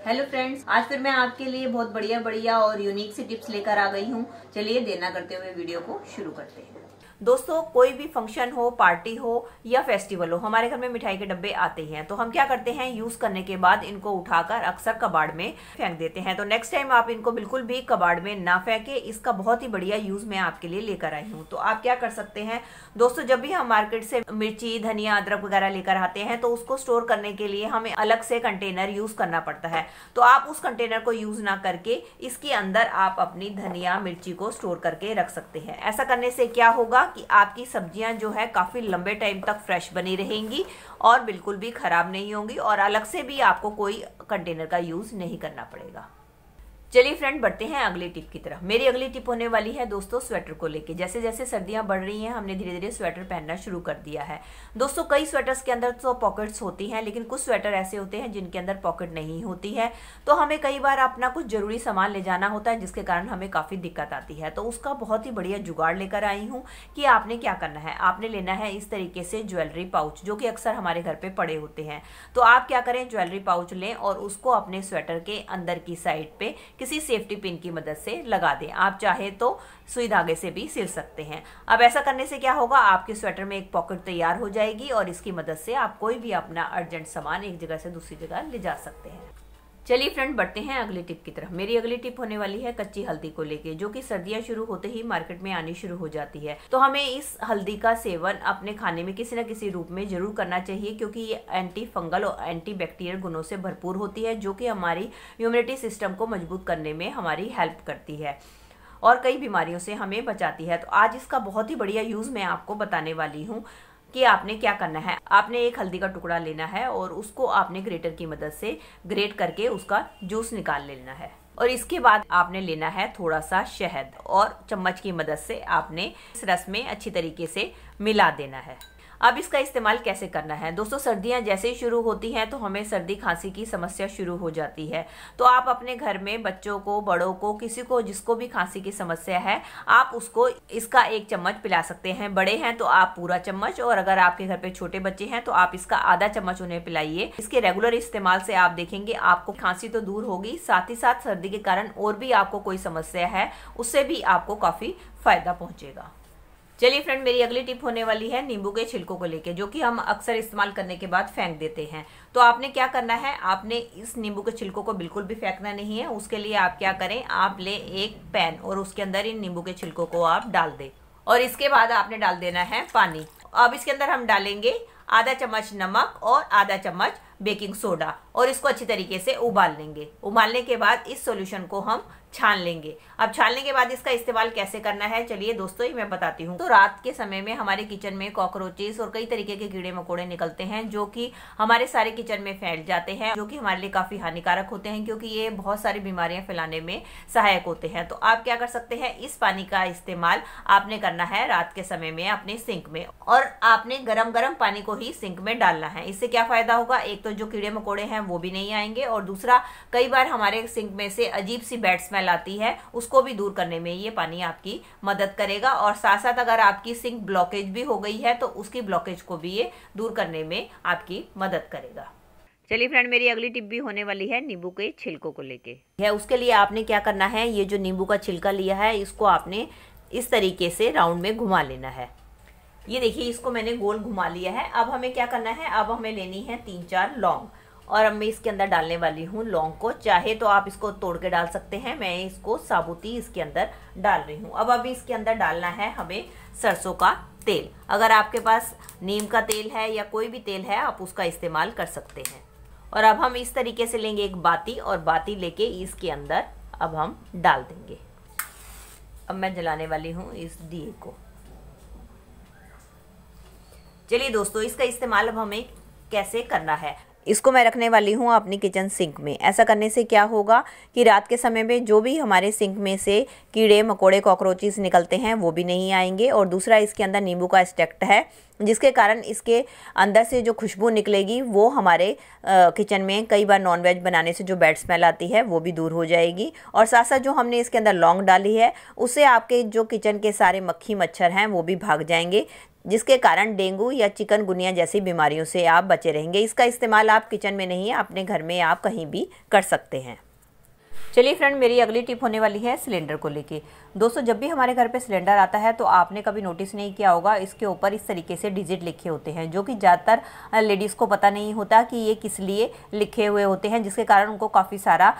Hello friends, आज फिर मैं आपके लिए बहुत बढ़िया और यूनिक सी टिप्स लेकर आ गई हूँ। चलिए देर ना करते हुए वीडियो को शुरू करते हैं। दोस्तों, कोई भी फंक्शन हो, पार्टी हो या फेस्टिवल हो, हमारे घर में मिठाई के डब्बे आते हैं। तो हम क्या करते हैं, यूज करने के बाद इनको उठाकर अक्सर कबाड़ में फेंक देते हैं। तो नेक्स्ट टाइम आप इनको बिल्कुल भी कबाड़ में ना फेंके। इसका बहुत ही बढ़िया यूज मैं आपके लिए लेकर आई हूँ। तो आप क्या कर सकते हैं दोस्तों, जब भी हम मार्केट से मिर्ची, धनिया, अदरक वगैरह लेकर आते हैं तो उसको स्टोर करने के लिए हमें अलग से कंटेनर यूज करना पड़ता है। तो आप उस कंटेनर को यूज ना करके इसके अंदर आप अपनी धनिया, मिर्ची को स्टोर करके रख सकते हैं। ऐसा करने से क्या होगा कि आपकी सब्जियां जो है काफी लंबे टाइम तक फ्रेश बनी रहेंगी और बिल्कुल भी खराब नहीं होंगी, और अलग से भी आपको कोई कंटेनर का यूज नहीं करना पड़ेगा। चलिए फ्रेंड, बढ़ते हैं अगली टिप की तरफ। मेरी अगली टिप होने वाली है दोस्तों स्वेटर को लेके। जैसे जैसे सर्दियां बढ़ रही हैं, हमने धीरे धीरे स्वेटर पहनना शुरू कर दिया है। दोस्तों, कई स्वेटर्स के अंदर तो पॉकेट्स होती हैं, लेकिन कुछ स्वेटर ऐसे होते हैं जिनके अंदर पॉकेट नहीं होती है। तो हमें कई बार अपना कुछ जरूरी सामान ले जाना होता है, जिसके कारण हमें काफी दिक्कत आती है। तो उसका बहुत ही बढ़िया जुगाड़ लेकर आई हूँ कि आपने क्या करना है। आपने लेना है इस तरीके से ज्वेलरी पाउच, जो कि अक्सर हमारे घर पे पड़े होते हैं। तो आप क्या करें, ज्वेलरी पाउच लें और उसको अपने स्वेटर के अंदर की साइड पे किसी सेफ्टी पिन की मदद से लगा दें। आप चाहे तो सुई धागे से भी सिल सकते हैं। अब ऐसा करने से क्या होगा, आपके स्वेटर में एक पॉकेट तैयार हो जाएगी और इसकी मदद से आप कोई भी अपना अर्जेंट सामान एक जगह से दूसरी जगह ले जा सकते हैं। चलिए फ्रेंड, बढ़ते हैं अगली टिप की तरफ। मेरी अगली टिप होने वाली है कच्ची हल्दी को लेके, जो कि सर्दियां शुरू होते ही मार्केट में आनी शुरू हो जाती है। तो हमें इस हल्दी का सेवन अपने खाने में किसी न किसी रूप में जरूर करना चाहिए, क्योंकि ये एंटी फंगल और एंटी बैक्टीरियल गुणों से भरपूर होती है, जो कि हमारी इम्यूनिटी सिस्टम को मजबूत करने में हमारी हेल्प करती है और कई बीमारियों से हमें बचाती है। तो आज इसका बहुत ही बढ़िया यूज मैं आपको बताने वाली हूँ कि आपने क्या करना है। आपने एक हल्दी का टुकड़ा लेना है और उसको आपने ग्रेटर की मदद से ग्रेट करके उसका जूस निकाल लेना है। और इसके बाद आपने लेना है थोड़ा सा शहद और चम्मच की मदद से आपने इस रस में अच्छी तरीके से मिला देना है। अब इसका इस्तेमाल कैसे करना है दोस्तों, सर्दियां जैसे ही शुरू होती हैं तो हमें सर्दी खांसी की समस्या शुरू हो जाती है। तो आप अपने घर में बच्चों को, बड़ों को, किसी को जिसको भी खांसी की समस्या है, आप उसको इसका 1 चम्मच पिला सकते हैं। बड़े हैं तो आप पूरा चम्मच, और अगर आपके घर पे छोटे बच्चे हैं तो आप इसका आधा चम्मच उन्हें पिलाइए। इसके रेगुलर इस्तेमाल से आप देखेंगे आपको खांसी तो दूर होगी, साथ ही साथ सर्दी के कारण और भी आपको कोई समस्या है उससे भी आपको काफी फायदा पहुंचेगा। चलिए फ्रेंड, मेरी अगली टिप होने वाली है नींबू के छिलकों को लेके, जो कि हम अक्सर इस्तेमाल करने के बाद फेंक देते हैं। तो आपने क्या करना है, आपने इस नींबू के छिलकों को बिल्कुल भी फेंकना नहीं है। उसके लिए आप क्या करें, आप ले एक पैन और उसके अंदर इन नींबू के छिलकों को आप डाल दें, और इसके बाद आपने डाल देना है पानी। अब इसके अंदर हम डालेंगे आधा चम्मच नमक और आधा चम्मच बेकिंग सोडा, और इसको अच्छी तरीके से उबाल लेंगे। उबालने के बाद इस सॉल्यूशन को हम छान लेंगे। अब छानने के बाद इसका इस्तेमाल कैसे करना है, चलिए दोस्तों ये मैं बताती हूँ। तो रात के समय में हमारे किचन में कॉकरोचेस और कई तरीके के कीड़े मकोड़े निकलते हैं, जो कि हमारे सारे किचन में फैल जाते हैं, जो कि हमारे लिए काफी हानिकारक होते हैं, क्योंकि ये बहुत सारी बीमारियां फैलाने में सहायक होते हैं। तो आप क्या कर सकते हैं, इस पानी का इस्तेमाल आपने करना है रात के समय में अपने सिंक में, और आपने गरम गरम पानी को ही सिंक में डालना है। इससे क्या फायदा होगा, एक तो जो कीड़े मकोड़े हैं वो भी नहीं आएंगे, और दूसरा कई बार हमारे सिंक में से अजीब सी बैड स्मेल आती है, उसको भी दूर करने में ये पानी आपकी मदद करेगा। और साथ साथ अगर आपकी सिंक ब्लॉकेज भी हो गई है तो उसकी ब्लॉकेज को भी ये दूर करने में आपकी मदद करेगा। चलिए फ्रेंड, मेरी अगली टिप भी होने वाली है नींबू के छिलकों को लेके है। उसके लिए आपने क्या करना है, ये जो नींबू का छिलका लिया है इसको आपने इस तरीके से राउंड में घुमा लेना है। ये देखिए, इसको मैंने गोल घुमा लिया है। अब हमें क्या करना है, अब हमें लेनी है 3-4 लौंग, और अब मैं इसके अंदर डालने वाली हूँ लौंग को। चाहे तो आप इसको तोड़ के डाल सकते हैं, मैं इसको साबुती इसके अंदर डाल रही हूँ। अब अभी इसके अंदर डालना है हमें सरसों का तेल। अगर आपके पास नीम का तेल है या कोई भी तेल है, आप उसका इस्तेमाल कर सकते हैं। और अब हम इस तरीके से लेंगे एक बाती, और बाती लेके इसके अंदर अब हम डाल देंगे। अब मैं जलाने वाली हूँ इस दिए को। चलिए दोस्तों, इसका इस्तेमाल अब हमें कैसे करना है। इसको मैं रखने वाली हूँ अपनी किचन सिंक में। ऐसा करने से क्या होगा कि रात के समय में जो भी हमारे सिंक में से कीड़े मकोड़े, कॉकरोचेस निकलते हैं वो भी नहीं आएंगे, और दूसरा इसके अंदर नींबू का एक्सट्रैक्ट है, जिसके कारण इसके अंदर से जो खुशबू निकलेगी वो हमारे किचन में कई बार नॉनवेज बनाने से जो बैड स्मेल आती है वो भी दूर हो जाएगी। और साथ साथ जो हमने इसके अंदर लौंग डाली है उससे आपके जो किचन के सारे मक्खी मच्छर हैं वो भी भाग जाएंगे। जिसके कारण डेंगू या चिकनगुनिया जैसी बीमारियों से आप बचे रहेंगे। इसका इस्तेमाल आप किचन में नहीं, अपने घर में आप कहीं भी कर सकते हैं। चलिए फ्रेंड, मेरी अगली टिप होने वाली है सिलेंडर को लेके। दोस्तों, जब भी हमारे घर पे सिलेंडर आता है तो आपने कभी नोटिस नहीं किया होगा, इसके ऊपर इस तरीके से डिजिट लिखे होते हैं, जो कि ज़्यादातर लेडीज़ को पता नहीं होता कि ये किस लिए लिखे हुए होते हैं, जिसके कारण उनको काफ़ी सारा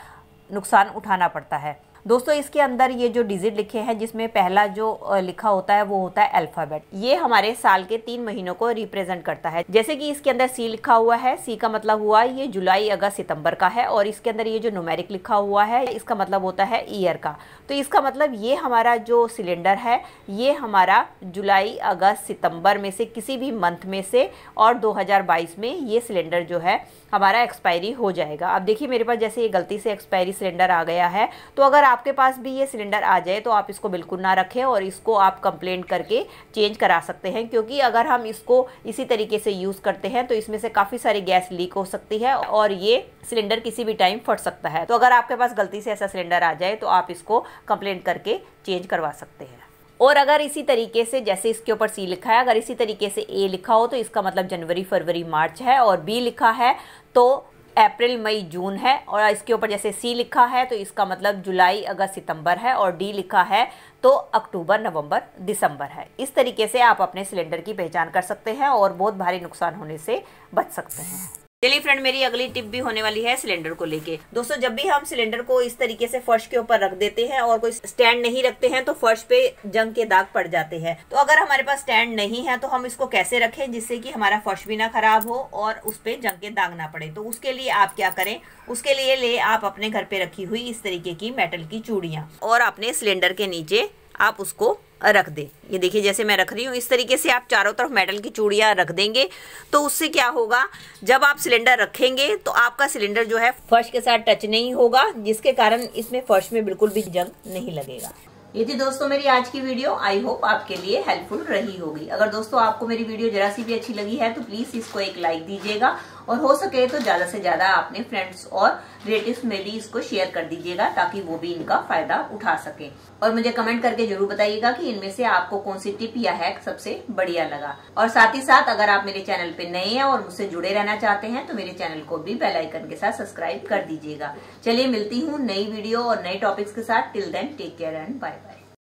नुकसान उठाना पड़ता है। दोस्तों, इसके अंदर ये जो डिजिट लिखे हैं, जिसमें पहला जो लिखा होता है वो होता है अल्फ़ाबेट। ये हमारे साल के 3 महीनों को रिप्रेजेंट करता है। जैसे कि इसके अंदर सी लिखा हुआ है, सी का मतलब हुआ ये जुलाई, अगस्त, सितंबर का है। और इसके अंदर ये जो न्यूमेरिक लिखा हुआ है, इसका मतलब होता है ईयर का। तो इसका मतलब ये हमारा जो सिलेंडर है, ये हमारा जुलाई, अगस्त, सितंबर में से किसी भी मंथ में से, और 2022 में ये सिलेंडर जो है हमारा एक्सपायरी हो जाएगा। अब देखिए, मेरे पास जैसे ये गलती से एक्सपायरी सिलेंडर आ गया है, तो अगर आपके पास भी ये सिलेंडर आ जाए तो आप इसको बिल्कुल ना रखें और इसको आप कंप्लेंट करके चेंज करा सकते हैं, क्योंकि अगर हम इसको इसी तरीके से यूज़ करते हैं तो इसमें से काफ़ी सारी गैस लीक हो सकती है और ये सिलेंडर किसी भी टाइम फट सकता है। तो अगर आपके पास गलती से ऐसा सिलेंडर आ जाए तो आप इसको कंप्लेंट करके चेंज करवा सकते हैं। और अगर इसी तरीके से, जैसे इसके ऊपर सी लिखा है, अगर इसी तरीके से ए लिखा हो तो इसका मतलब जनवरी, फरवरी, मार्च है, और बी लिखा है तो अप्रैल, मई, जून है, और इसके ऊपर जैसे सी लिखा है तो इसका मतलब जुलाई, अगस्त, सितंबर है, और डी लिखा है तो अक्टूबर, नवंबर, दिसंबर है। इस तरीके से आप अपने सिलेंडर की पहचान कर सकते हैं और बहुत भारी नुकसान होने से बच सकते हैं। चलिए फ्रेंड, मेरी अगली टिप भी होने वाली है सिलेंडर को लेके। दोस्तों, जब भी हम सिलेंडर को इस तरीके से फर्श के ऊपर रख देते हैं और कोई स्टैंड नहीं रखते हैं तो फर्श पे जंग के दाग पड़ जाते हैं। तो अगर हमारे पास स्टैंड नहीं है तो हम इसको कैसे रखें जिससे कि हमारा फर्श भी ना खराब हो और उस पे जंग के दाग ना पड़े। तो उसके लिए आप क्या करें, उसके लिए ले आप अपने घर पे रखी हुई इस तरीके की मेटल की चूड़ियाँ और अपने सिलेंडर के नीचे आप उसको रख दें। ये देखिए, जैसे मैं रख रही हूँ, इस तरीके से आप चारों तरफ मेटल की चूड़ियाँ रख देंगे। तो उससे क्या होगा, जब आप सिलेंडर रखेंगे तो आपका सिलेंडर जो है फर्श के साथ टच नहीं होगा, जिसके कारण इसमें फर्श में बिल्कुल भी जंग नहीं लगेगा। ये थी दोस्तों मेरी आज की वीडियो। आई होप आपके लिए हेल्पफुल रही होगी। अगर दोस्तों आपको मेरी वीडियो जरा सी भी अच्छी लगी है तो प्लीज इसको एक लाइक दीजिएगा और हो सके तो ज्यादा से ज्यादा अपने फ्रेंड्स और रिलेटिव्स में भी इसको शेयर कर दीजिएगा ताकि वो भी इनका फायदा उठा सके। और मुझे कमेंट करके जरूर बताइएगा कि इनमें से आपको कौन सी टिप या हैक सबसे बढ़िया लगा। और साथ ही साथ अगर आप मेरे चैनल पे नए हैं और मुझसे जुड़े रहना चाहते हैं तो मेरे चैनल को भी बेल आइकन के साथ सब्सक्राइब कर दीजिएगा। चलिए, मिलती हूँ नई वीडियो और नए टॉपिक्स के साथ। Till then take care and bye bye.